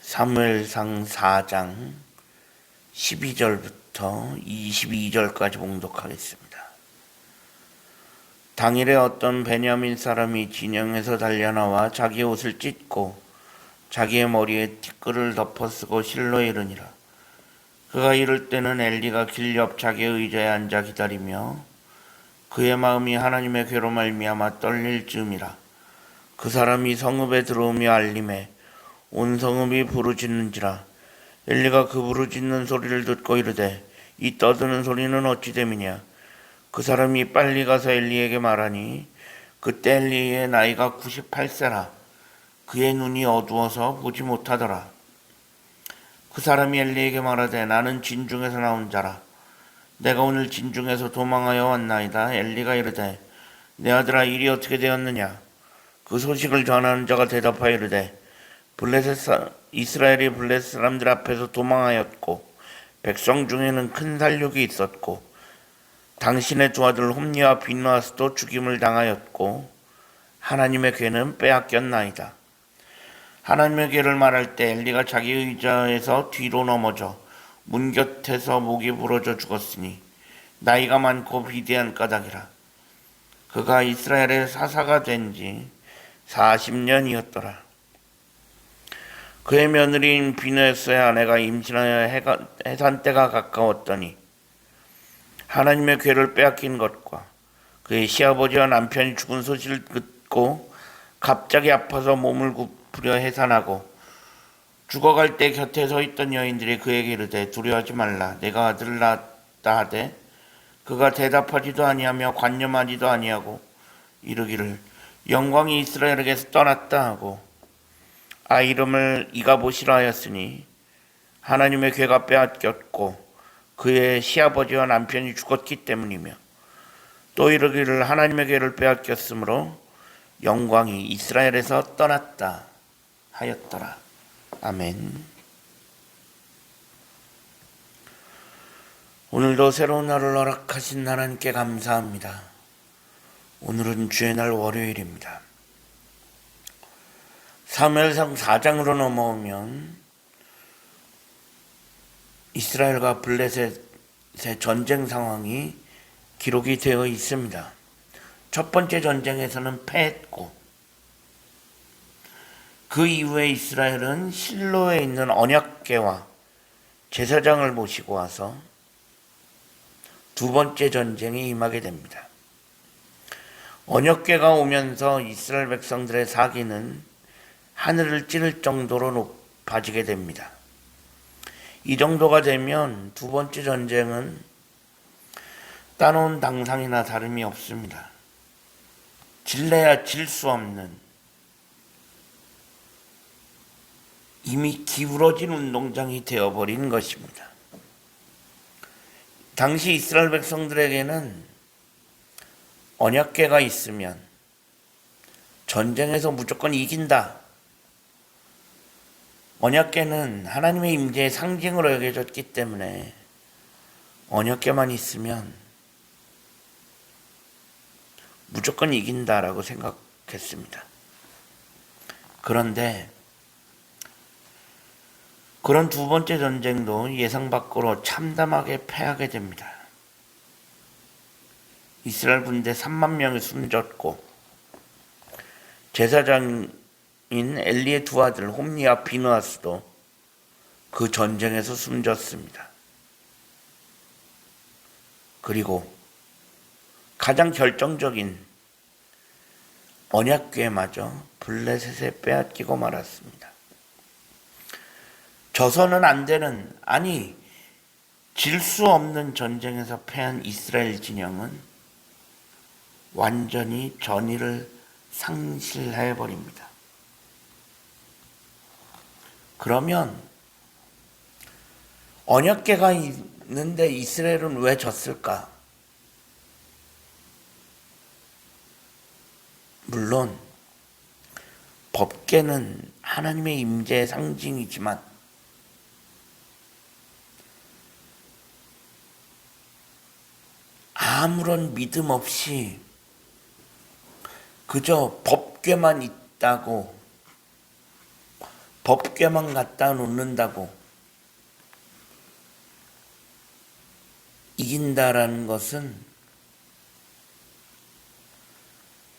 사무엘상 4장 12절부터 22절까지 봉독하겠습니다. 당일에 어떤 베냐민 사람이 진영에서 달려나와 자기 옷을 찢고 자기의 머리에 티끌을 덮어쓰고 실로에 이르니라. 그가 이를 때는 엘리가 길 옆 자기의 의자에 앉아 기다리며 그의 마음이 하나님의 괴로 말미암아 떨릴 즈음이라. 그 사람이 성읍에 들어오며 알림에 온 성읍이 부르짖는지라. 엘리가 그 부르짖는 소리를 듣고 이르되 이 떠드는 소리는 어찌 됨이냐. 그 사람이 빨리 가서 엘리에게 말하니 그때 엘리의 나이가 98세라. 그의 눈이 어두워서 보지 못하더라. 그 사람이 엘리에게 말하되 나는 진중에서 나온 자라. 내가 오늘 진중에서 도망하여 왔나이다. 엘리가 이르되 내 아들아 일이 어떻게 되었느냐. 그 소식을 전하는 자가 대답하여 이르되 이스라엘이 블레셋 사람들 앞에서 도망하였고 백성 중에는 큰 살육이 있었고 당신의 두 아들 홈니와 비누아스도 죽임을 당하였고 하나님의 괴는 빼앗겼나이다. 하나님의 괴를 말할 때 엘리가 자기 의자에서 뒤로 넘어져 문 곁에서 목이 부러져 죽었으니 나이가 많고 비대한 까닭이라. 그가 이스라엘의 사사가 된 지 40년이었더라. 그의 며느리인 비누에스의 아내가 임신하여 해산 때가 가까웠더니 하나님의 괴를 빼앗긴 것과 그의 시아버지와 남편이 죽은 소식을 듣고 갑자기 아파서 몸을 굽으려 해산하고 죽어갈 때 곁에 서 있던 여인들이 그에게 이르되 두려워하지 말라. 내가 아들을 낳았다 하되 그가 대답하지도 아니하며 관념하지도 아니하고 이르기를 영광이 이스라엘에게서 떠났다 하고 이름을 이가봇이라 하였으니 하나님의 괴가 빼앗겼고 그의 시아버지와 남편이 죽었기 때문이며 또 이르기를 하나님의 괴를 빼앗겼으므로 영광이 이스라엘에서 떠났다 하였더라. 아멘. 오늘도 새로운 하루를 허락하신 하나님께 감사합니다. 오늘은 주의 날 월요일입니다. 사무엘상 4장으로 넘어오면 이스라엘과 블레셋의 전쟁 상황이 기록이 되어 있습니다. 첫 번째 전쟁에서는 패했고 그 이후에 이스라엘은 실로에 있는 언약궤와 제사장을 모시고 와서 두 번째 전쟁에 임하게 됩니다. 언약궤가 오면서 이스라엘 백성들의 사기는 하늘을 찌를 정도로 높아지게 됩니다. 이 정도가 되면 두 번째 전쟁은 따놓은 당상이나 다름이 없습니다. 질래야 질 수 없는 이미 기울어진 운동장이 되어버린 것입니다. 당시 이스라엘 백성들에게는 언약궤가 있으면 전쟁에서 무조건 이긴다. 언약궤는 하나님의 임재의 상징으로 여겨졌기 때문에 언약궤만 있으면 무조건 이긴다라고 생각했습니다. 그런데 그런 두 번째 전쟁도 예상 밖으로 참담하게 패하게 됩니다. 이스라엘 군대 3만 명이 숨졌고 제사장인 엘리의 두 아들 홈니와 비누아스도 그 전쟁에서 숨졌습니다. 그리고 가장 결정적인 언약궤마저 블레셋에 빼앗기고 말았습니다. 져서는 안 되는, 질 수 없는 전쟁에서 패한 이스라엘 진영은 완전히 전의를 상실해버립니다. 그러면 언약궤가 있는데 이스라엘은 왜 졌을까? 물론 법궤는 하나님의 임재의 상징이지만 아무런 믿음 없이 그저 법궤만 있다고 법궤만 갖다 놓는다고 이긴다라는 것은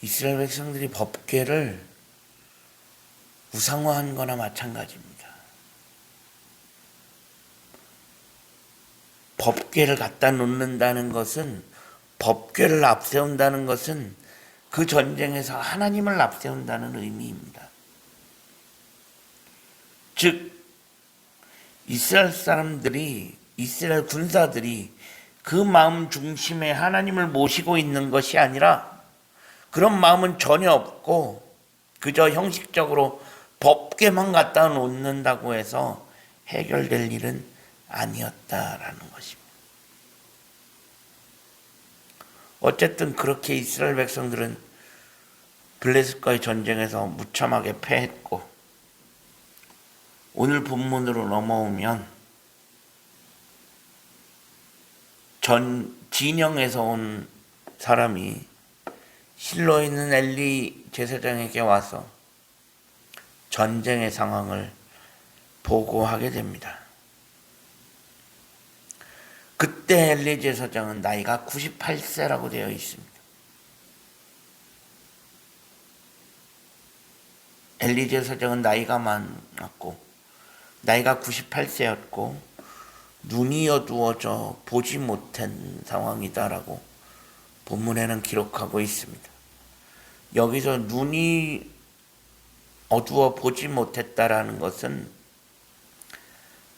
이스라엘 백성들이 법궤를 우상화한 거나 마찬가지입니다. 법궤를 갖다 놓는다는 것은, 법궤를 앞세운다는 것은 그 전쟁에서 하나님을 앞세운다는 의미입니다. 즉 이스라엘 사람들이, 이스라엘 군사들이 그 마음 중심에 하나님을 모시고 있는 것이 아니라 그런 마음은 전혀 없고 그저 형식적으로 법궤만 갖다 놓는다고 해서 해결될 일은 아니었다라는 것입니다. 어쨌든 그렇게 이스라엘 백성들은 블레셋과의 전쟁에서 무참하게 패했고, 오늘 본문으로 넘어오면 진영에서 온 사람이 실로에 있는 엘리 제사장에게 와서 전쟁의 상황을 보고하게 됩니다. 그때 엘리 제사장은 나이가 98세라고 되어 있습니다. 엘리 제사장은 나이가 많았고 나이가 98세였고 눈이 어두워져 보지 못한 상황이다라고 본문에는 기록하고 있습니다. 여기서 눈이 어두워 보지 못했다라는 것은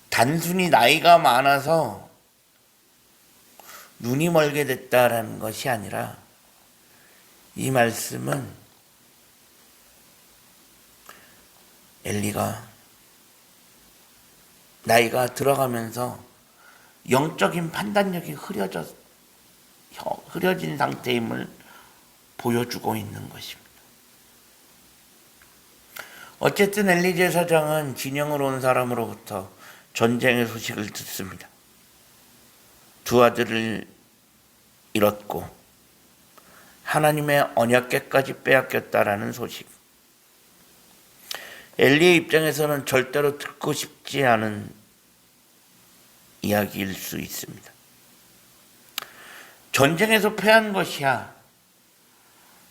단순히 나이가 많아서 눈이 멀게 됐다라는 것이 아니라, 이 말씀은 엘리가 나이가 들어가면서 영적인 판단력이 흐려진 상태임을 보여주고 있는 것입니다. 어쨌든 엘리 제사장은 진영으로 온 사람으로부터 전쟁의 소식을 듣습니다. 두 아들을 잃었고 하나님의 언약궤까지 빼앗겼다라는 소식. 엘리의 입장에서는 절대로 듣고 싶지 않은 이야기일 수 있습니다. 전쟁에서 패한 것이야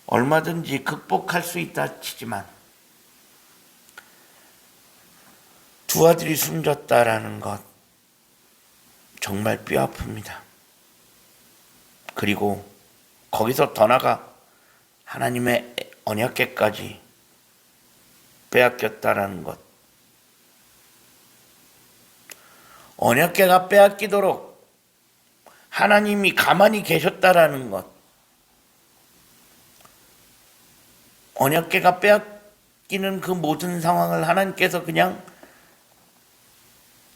얼마든지 극복할 수 있다 치지만 두 아들이 숨졌다라는 것 정말 뼈아픕니다. 그리고 거기서 더 나아가 하나님의 언약궤까지 빼앗겼다라는 것, 언약궤가 빼앗기도록 하나님이 가만히 계셨다라는 것, 언약궤가 빼앗기는 그 모든 상황을 하나님께서 그냥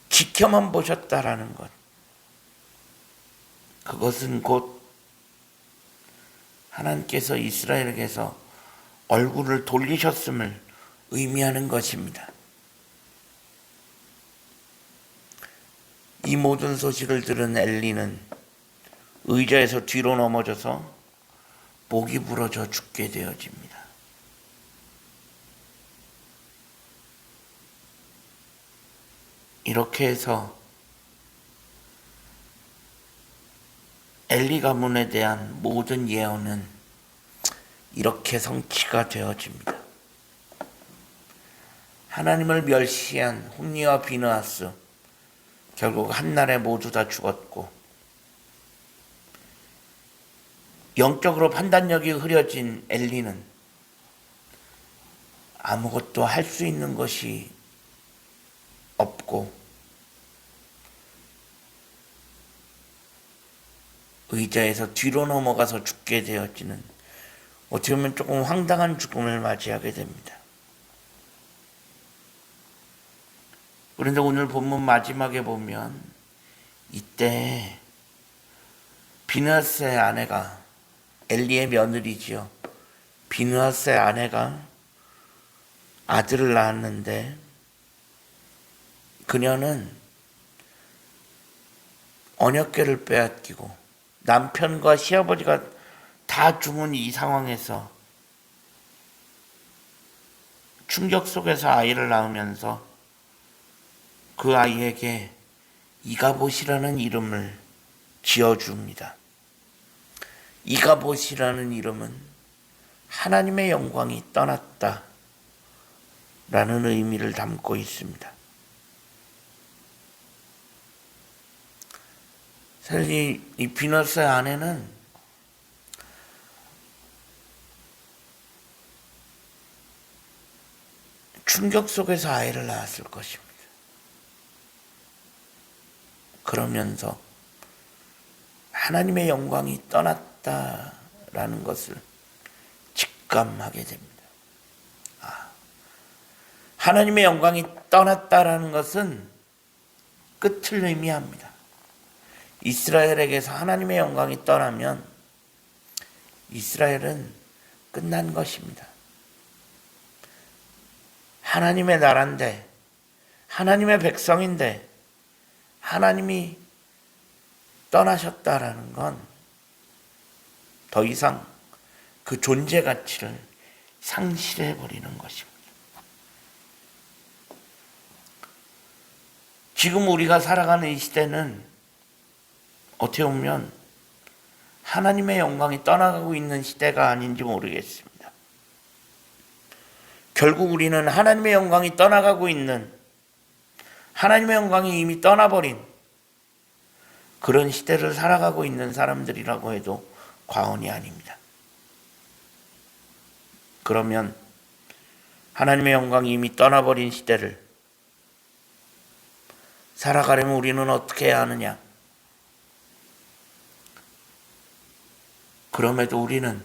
지켜만 보셨다라는 것, 그것은 곧 하나님께서 이스라엘에게서 얼굴을 돌리셨음을 의미하는 것입니다. 이 모든 소식을 들은 엘리는 의자에서 뒤로 넘어져서 목이 부러져 죽게 되어집니다. 이렇게 해서 엘리 가문에 대한 모든 예언은 이렇게 성취가 되어집니다. 하나님을 멸시한 홈니와 비느하스, 결국 한날에 모두 다 죽었고, 영적으로 판단력이 흐려진 엘리는 아무것도 할 수 있는 것이 없고 의자에서 뒤로 넘어가서 죽게 되어지는, 어떻게 보면 조금 황당한 죽음을 맞이하게 됩니다. 그런데 오늘 본문 마지막에 보면 이때 비느하스의 아내가, 엘리의 며느리지요, 비느하스의 아내가 아들을 낳았는데 그녀는 언약궤를 빼앗기고 남편과 시아버지가 다 죽은 이 상황에서 충격 속에서 아이를 낳으면서 그 아이에게 이가봇이라는 이름을 지어줍니다. 이가봇이라는 이름은 하나님의 영광이 떠났다 라는 의미를 담고 있습니다. 사실 이 비너스의 아내는 충격 속에서 아이를 낳았을 것입니다. 그러면서 하나님의 영광이 떠났다라는 것을 직감하게 됩니다. 하나님의 영광이 떠났다라는 것은 끝을 의미합니다. 이스라엘에게서 하나님의 영광이 떠나면 이스라엘은 끝난 것입니다. 하나님의 나라인데, 하나님의 백성인데 하나님이 떠나셨다라는 건 더 이상 그 존재 가치를 상실해버리는 것입니다. 지금 우리가 살아가는 이 시대는 어떻게 보면 하나님의 영광이 떠나가고 있는 시대가 아닌지 모르겠습니다. 결국 우리는 하나님의 영광이 떠나가고 있는, 하나님의 영광이 이미 떠나버린 그런 시대를 살아가고 있는 사람들이라고 해도 과언이 아닙니다. 그러면 하나님의 영광이 이미 떠나버린 시대를 살아가려면 우리는 어떻게 해야 하느냐? 그럼에도 우리는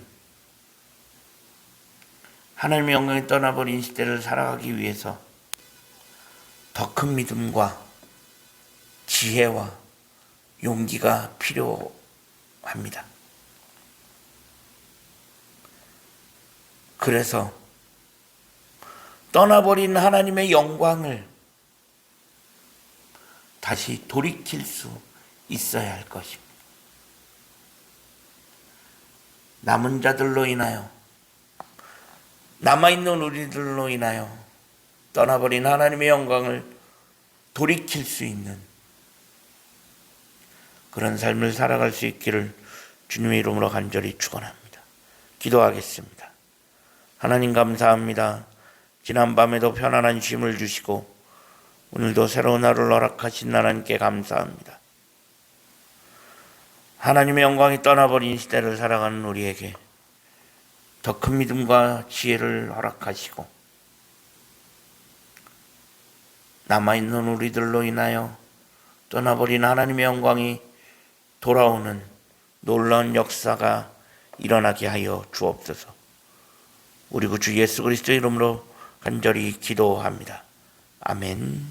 하나님의 영광이 떠나버린 시대를 살아가기 위해서 더 큰 믿음과 지혜와 용기가 필요합니다. 그래서 떠나버린 하나님의 영광을 다시 돌이킬 수 있어야 할 것입니다. 남은 자들로 인하여, 남아있는 우리들로 인하여 떠나버린 하나님의 영광을 돌이킬 수 있는 그런 삶을 살아갈 수 있기를 주님의 이름으로 간절히 축원합니다. 기도하겠습니다. 하나님 감사합니다. 지난밤에도 편안한 쉼을 주시고 오늘도 새로운 하루를 허락하신 하나님께 감사합니다. 하나님의 영광이 떠나버린 시대를 살아가는 우리에게 더 큰 믿음과 지혜를 허락하시고 남아있는 우리들로 인하여 떠나버린 하나님의 영광이 돌아오는 놀라운 역사가 일어나게 하여 주옵소서. 우리 구 주 예수 그리스도의 이름으로 간절히 기도합니다. 아멘.